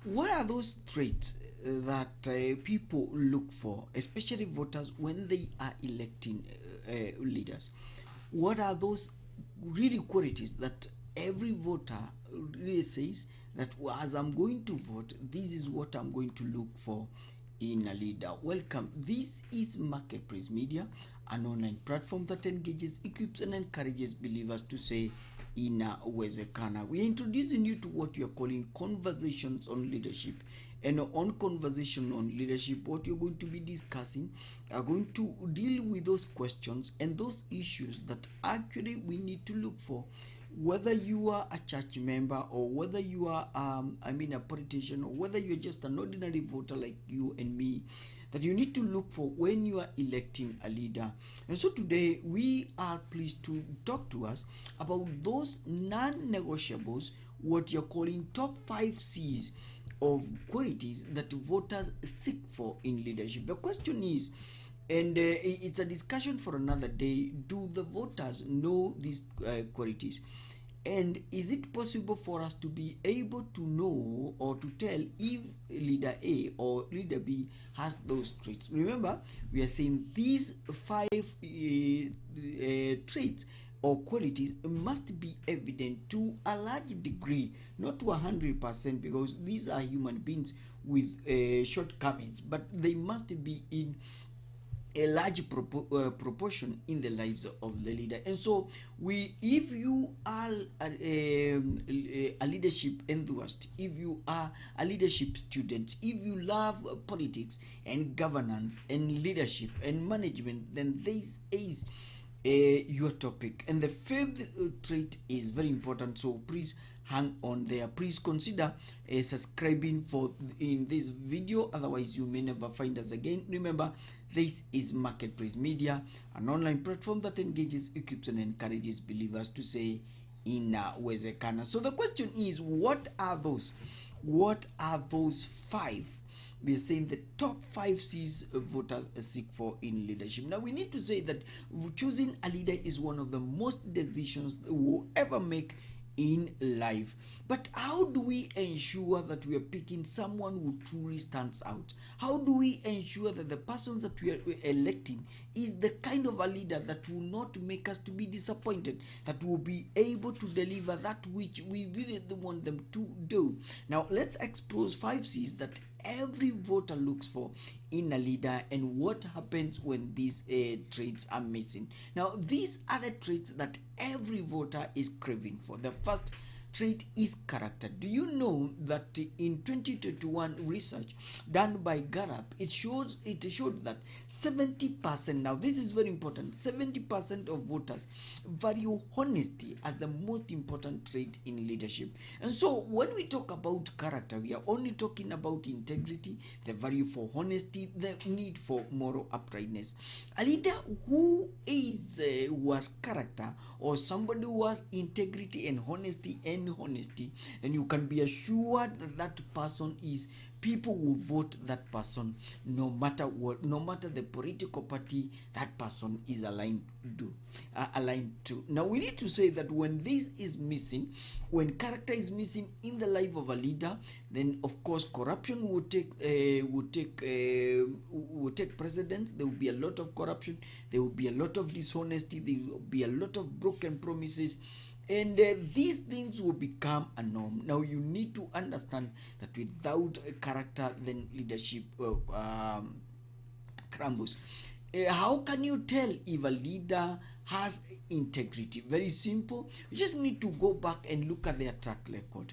What are those traits that people look for, especially voters, when they are electing leaders? What are those really qualities that every voter really says that, "Well, as I'm going to vote, this is what I'm going to look for in a leader"? Welcome. This is Marketplace Media, an online platform that engages, equips, and encourages believers to say inawezekana. We are introducing you to what we are calling conversations on leadership. And on conversation on leadership, what you're going to be discussing are going to deal with those questions and those issues that actually we need to look for. Whether you are a church member, or whether you are a politician, or whether you're just an ordinary voter like you and me, that you need to look for when you are electing a leader. And so today we are pleased to talk to us about those non-negotiables, what you're calling top 5 C's of qualities that voters seek for in leadership. The question is, and it's a discussion for another day, do the voters know these qualities? And is it possible for us to be able to know or to tell if leader A or leader B has those traits? Remember, we are saying these 5 traits or qualities must be evident to a large degree, not to 100%, because these are human beings with shortcomings, but they must be in a large proportion in the lives of the leader. And so if you are a leadership enthusiast, if you are a leadership student, if you love politics and governance and leadership and management, then this is your topic. And the fifth trait is very important, so please hang on there. Please consider subscribing for in this video, otherwise you may never find us again. Remember, this is Marketplace Media, an online platform that engages, equips, and encourages believers to say inawezekana. So the question is, what are those 5? We are saying the top 5 C's voters seek for in leadership. Now we need to say that choosing a leader is one of the most decisions we'll ever make in life. But how do we ensure that we are picking someone who truly stands out? How do we ensure that the person that we are electing is the kind of a leader that will not make us to be disappointed, that will be able to deliver that which we really want them to do? Now let's expose 5 C's that every voter looks for in a leader, and what happens when these traits are missing. Now these are the traits that every voter is craving for. The first trait is character. Do you know that in 2021 research done by Gallup, it showed that 70%, now this is very important, 70% of voters value honesty as the most important trait in leadership. And so when we talk about character, we are only talking about integrity, the value for honesty, the need for moral uprightness. A leader who has character, or somebody who has integrity and honesty, then you can be assured that that person is, people will vote that person no matter what, no matter the political party that person is aligned to. Now we need to say that when this is missing, when character is missing in the life of a leader, then of course corruption will take precedence. There will be a lot of corruption, there will be a lot of dishonesty, there will be a lot of broken promises, and these things will become a norm. Now you need to understand that without character, then leadership crumbles. How can you tell if a leader has integrity? Very simple. You just need to go back and look at their track record.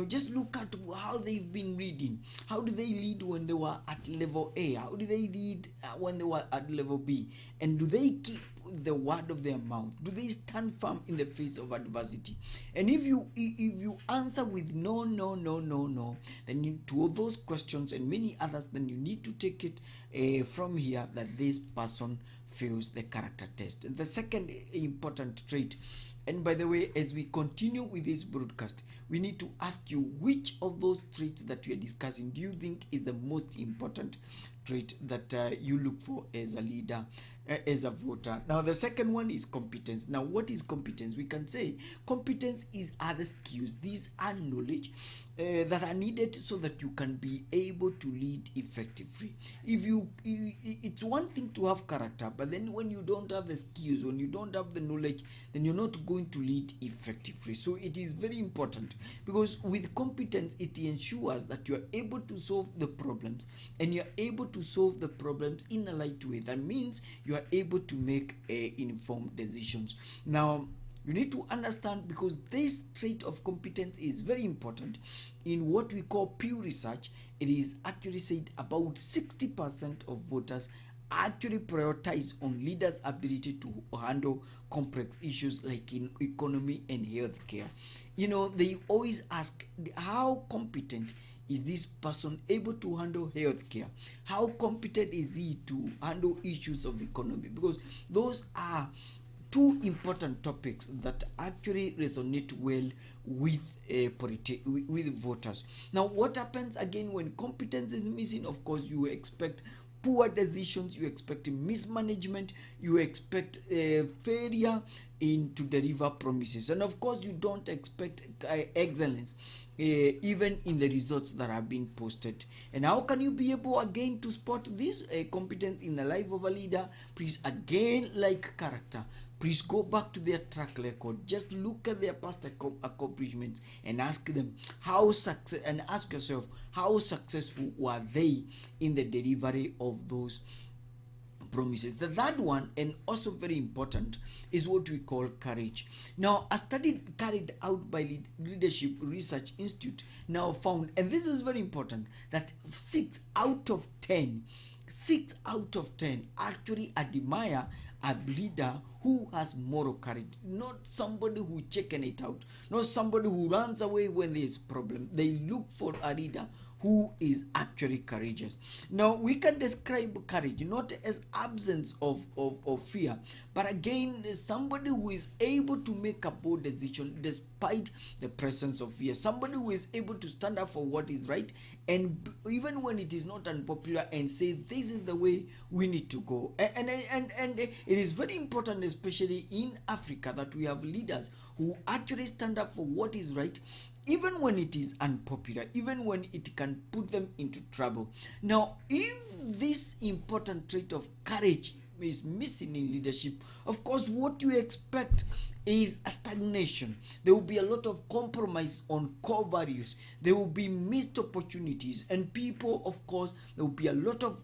Just look at how they've been leading. How do they lead when they were at level A? How do they lead when they were at level B? And do they keep the word of their mouth? Do they stand firm in the face of adversity? And if you answer with no, then to all those questions and many others, then you need to take it from here that this person fails the character test. And the second important trait, and by the way, as we continue with this broadcast, we need to ask you, which of those traits that we are discussing do you think is the most important trait that you look for as a leader? as a voter. Now, the second one is competence. Now, what is competence? We can say competence is other skills. These are knowledge that are needed so that you can be able to lead effectively. It's one thing to have character, but then when you don't have the skills, when you don't have the knowledge, then you're not going to lead effectively. So it is very important, because with competence, it ensures that you are able to solve the problems, and you're able to solve the problems in a light way. That means you are able to make informed decisions. Now, you need to understand, because this trait of competence is very important in what we call Pew Research. It is actually said about 60% of voters actually prioritize on leaders' ability to handle complex issues like in economy and healthcare. They always ask, how competent is this person able to handle healthcare? How competent is he to handle issues of economy? Because those are two important topics that actually resonate well with with voters. Now, what happens again when competence is missing? Of course, you expect poor decisions, you expect mismanagement, you expect failure to deliver promises, and of course you don't expect excellence even in the results that have been posted. And how can you be able again to spot this competence in the life of a leader? Please, again, like character, please go back to their track record. Just look at their past accomplishments and ask them and ask yourself, how successful were they in the delivery of those promises. The third one, and also very important, is what we call courage. Now, a study carried out by Leadership Research Institute now found, and this is very important, that 6 out of 10 actually admire a leader who has moral courage, not somebody who chicken it out, not somebody who runs away when there is problem. They look for a leader who is actually courageous. Now, we can describe courage not as absence of fear, but again, somebody who is able to make a bold decision despite the presence of fear. Somebody who is able to stand up for what is right, and even when it is not unpopular, and say, this is the way we need to go. And it is very important, especially in Africa, that we have leaders who actually stand up for what is right, even when it is unpopular, even when it can put them into trouble. Now, if this important trait of courage is missing in leadership, of course, what you expect is a stagnation. There will be a lot of compromise on core values. There will be missed opportunities, and people, of course, there will be a lot of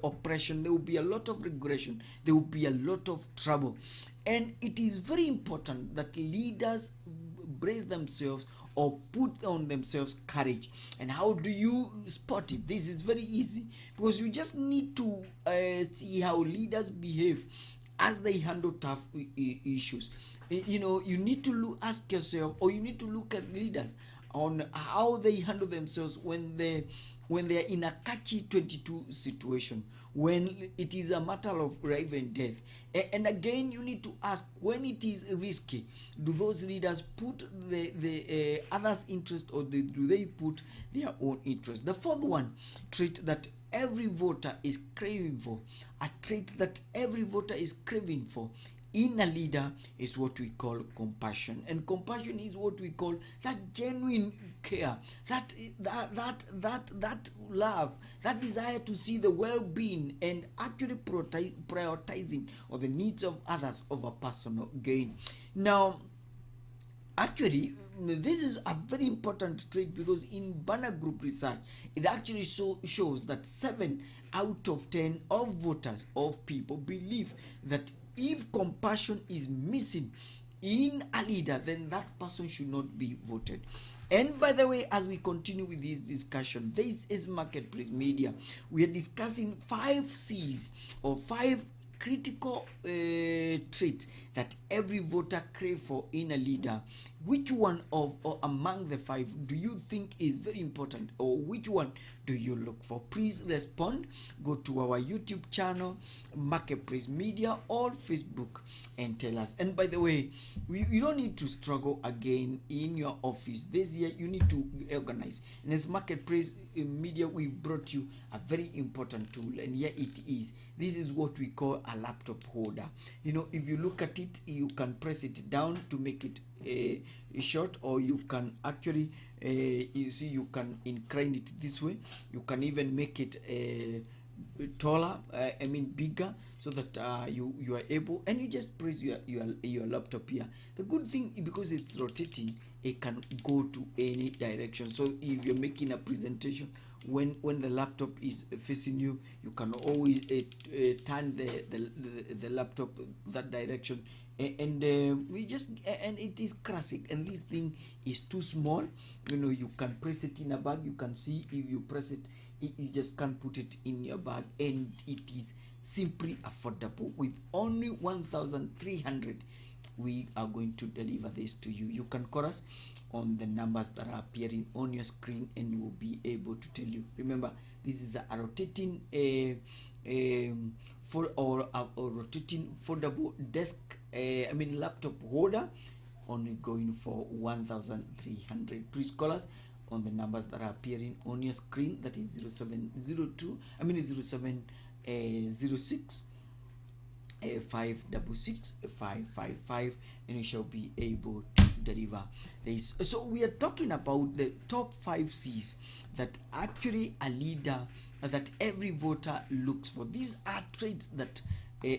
oppression. There will be a lot of regression. There will be a lot of trouble. And it is very important that leaders brace themselves or put on themselves courage. And how do you spot it? This is very easy, because you just need to see how leaders behave as they handle tough issues. You need to ask yourself, or you need to look at leaders on how they handle themselves when they are in a catchy-22 situation, when it is a matter of life and death. And again, you need to ask, when it is risky, do those leaders put the others' interest, or do they put their own interest? The fourth one, trait that every voter is craving for, a trait that every voter is craving for in a leader, is what we call compassion. And compassion is what we call that genuine care, that love, that desire to see the well-being, and actually prioritizing of the needs of others over personal gain. Now, actually, this is a very important trait, because in Banner Group research, it actually shows that 7 out of 10 of voters, of people, believe that if compassion is missing in a leader, then that person should not be voted. And by the way, as we continue with this discussion, this is Marketplace Media. We are discussing 5 C's, or 5 critical traits that every voter crave for in a leader. which one of or among the five do you think is very important, or which one do you look for? Please respond. Go to our YouTube channel, Marketplace Media, or Facebook, and tell us. And by the way, you don't need to struggle again in your office this year. You need to organize. And as Marketplace Media, we brought you a very important tool, and here it is. This is what we call a laptop holder. You know, if you look at it, you can press it down to make it short, or you can actually you see, you can incline it this way. You can even make it taller, I mean bigger, so that you are able, and you just press your laptop here. The good thing, because it's rotating, it can go to any direction. So if you're making a presentation, when the laptop is facing you, you can always turn the laptop that direction, and we just, and it is classic. And this thing is too small, you know, you can press it in a bag. You can see, if you press it, you just can't put it in your bag, and it is simply affordable. With only 1,300, we are going to deliver this to you. You can call us on the numbers that are appearing on your screen, and we'll be able to tell you. Remember, this is a rotating rotating foldable desk, I mean laptop holder, only going for 1,300. Please call us on the numbers that are appearing on your screen. That is 0706 566 555, and we shall be able to deliver this. So we are talking about the top 5 C's that actually a leader, that every voter looks for. These are traits that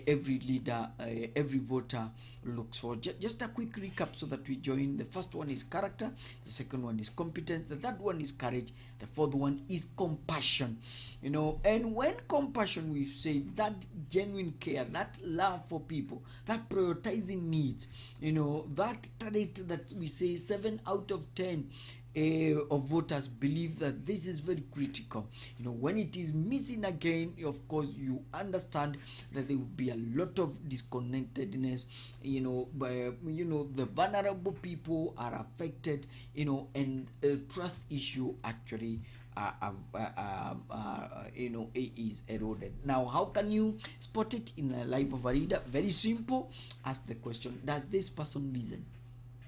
every leader, every voter looks for. Just a quick recap so that we join. The first one is character, the second one is competence, the third one is courage, the fourth one is compassion. You know, and when compassion, we say that genuine care, that love for people, that prioritizing needs, you know, that trait that we say 7 out of 10 of voters believe that this is very critical. You know, when it is missing again, of course you understand that there will be a lot of disconnectedness, you know, the vulnerable people are affected, you know, and trust issue actually is eroded. Now, how can you spot it in the life of a leader? Very simple. Ask the question, does this person listen?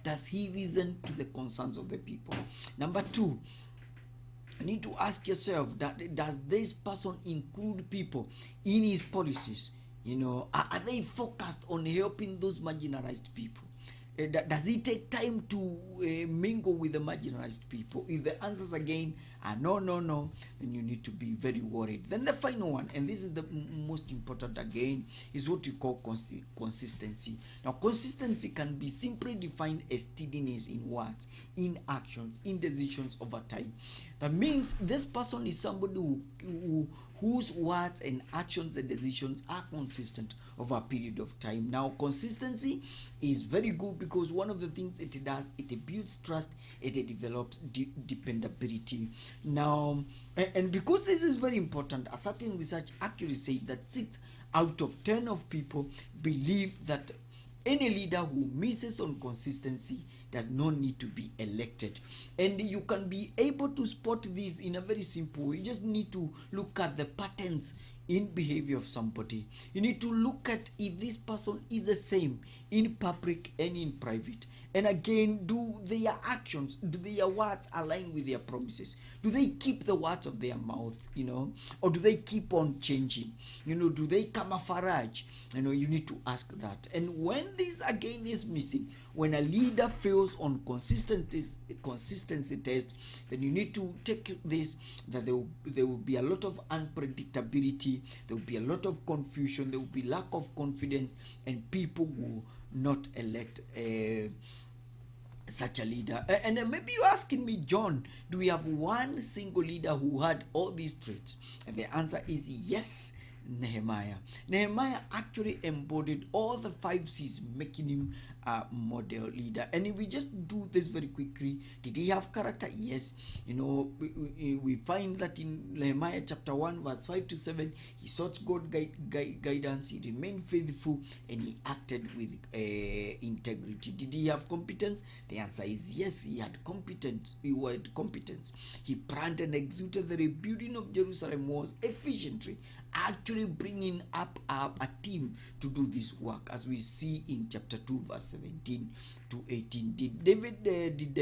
Does he listen to the concerns of the people? Number 2, you need to ask yourself, that does this person include people in his policies? You know, are they focused on helping those marginalized people? Does he take time to mingle with the marginalized people? If the answers again are no, then you need to be very worried. Then the final one, and this is the most important again, is what you call consistency. Now, consistency can be simply defined as steadiness in words, in actions, in decisions over time. That means this person is somebody whose words and actions and decisions are consistent over a period of time. Now, consistency is very good because one of the things it does, it builds trust, it develops dependability. Now, and because this is very important, a certain research actually said that 6 out of 10 of people believe that any leader who misses on consistency does not need to be elected. And you can be able to spot this in a very simple way. You just need to look at the patterns in behavior of somebody. You need to look at if this person is the same in public and in private. And again, do their actions, do their words align with their promises? Do they keep the words of their mouth, you know, or do they keep on changing? You know, do they camouflage? You know, you need to ask that. And when this again is missing, when a leader fails on consistency test, then you need to take this, that there will be a lot of unpredictability, there will be a lot of confusion, there will be lack of confidence, and people will not elect such a leader. And maybe you're asking me, John, do we have one single leader who had all these traits? And the answer is yes, Nehemiah. Nehemiah actually embodied all the 5 C's, making him model leader. And if we just do this very quickly, did he have character? Yes. We find that in Nehemiah chapter 1 verse 5 to 7, he sought God guidance, he remained faithful, and he acted with integrity. Did he have competence? The answer is yes, he had competence. He planned and executed the rebuilding of Jerusalem was efficiently, actually bringing up a team to do this work, as we see in chapter 2 verse 17 to 18. Did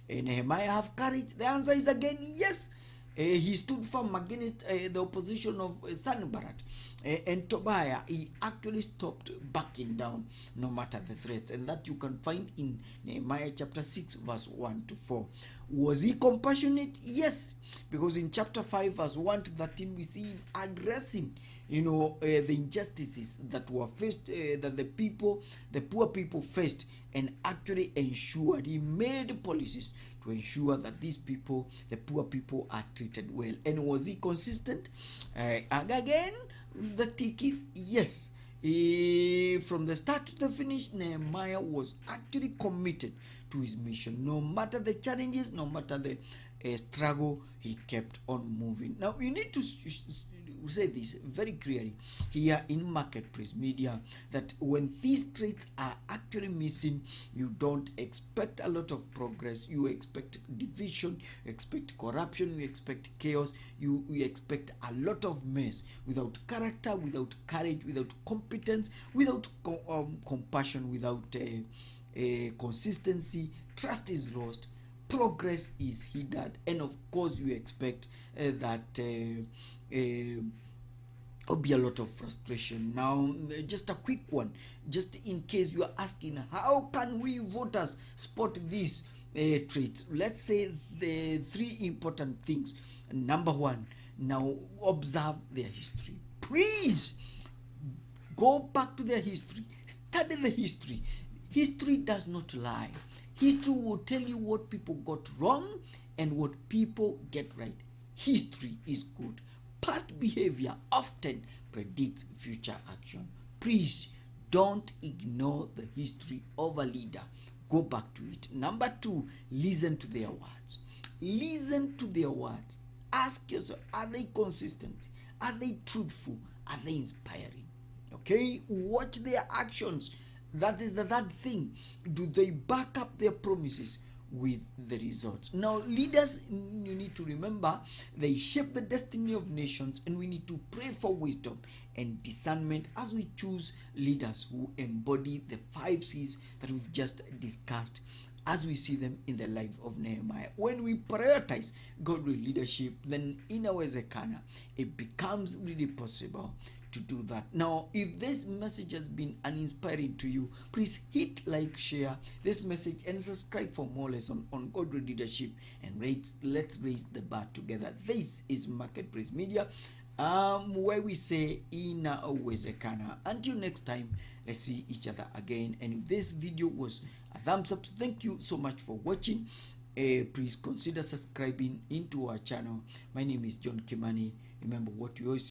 Nehemiah have courage? The answer is again yes. He stood firm against the opposition of Sanballat and Tobiah. He actually stopped backing down no matter the threats, and that you can find in Nehemiah chapter 6 verse 1 to 4. Was he compassionate? Yes, because in chapter 5 verse 1 to 13 we see him addressing the injustices that were faced, that the poor people faced, and actually ensured, he made policies to ensure that these people, the poor people, are treated well. And was he consistent? And again, the tick is yes. From the start to the finish, Nehemiah was actually committed to his mission. No matter the challenges, no matter the struggle, he kept on moving. Now, you need to say this very clearly here in Marketplace Media, that when these traits are actually missing, you don't expect a lot of progress. You expect division, you expect corruption, you expect chaos, you expect a lot of mess. Without character, without courage, without competence, without compassion, without consistency, trust is lost, progress is hindered, and of course you expect that there'll be a lot of frustration. Now, just a quick one, just in case you are asking, how can we voters spot these traits? Let's say the three important things. Number one, now observe their history. Please go back to their history, study the history. History does not lie. History will tell you what people got wrong and what people get right. History is good. Past behavior often predicts future action. Please don't ignore the history of a leader. Go back to it. Number two, listen to their words. Listen to their words. Ask yourself, are they consistent? Are they truthful? Are they inspiring? Okay, watch their actions. That is the third thing. Do they back up their promises with the results? Now, leaders, you need to remember, they shape the destiny of nations, and we need to pray for wisdom and discernment as we choose leaders who embody the 5 C's that we've just discussed, as we see them in the life of Nehemiah. When we prioritize godly leadership, then in Inawezekana, it becomes really possible to do that. Now, if this message has been uninspiring to you, please hit like, share this message, and subscribe for more lessons on godly leadership, and let's raise the bar together. This is Marketplace Media, where we say Inawezekana. Until next time, let's see each other again. And if this video was a thumbs up, thank you so much for watching. Please consider subscribing into our channel. My name is John Kimani. Remember what you always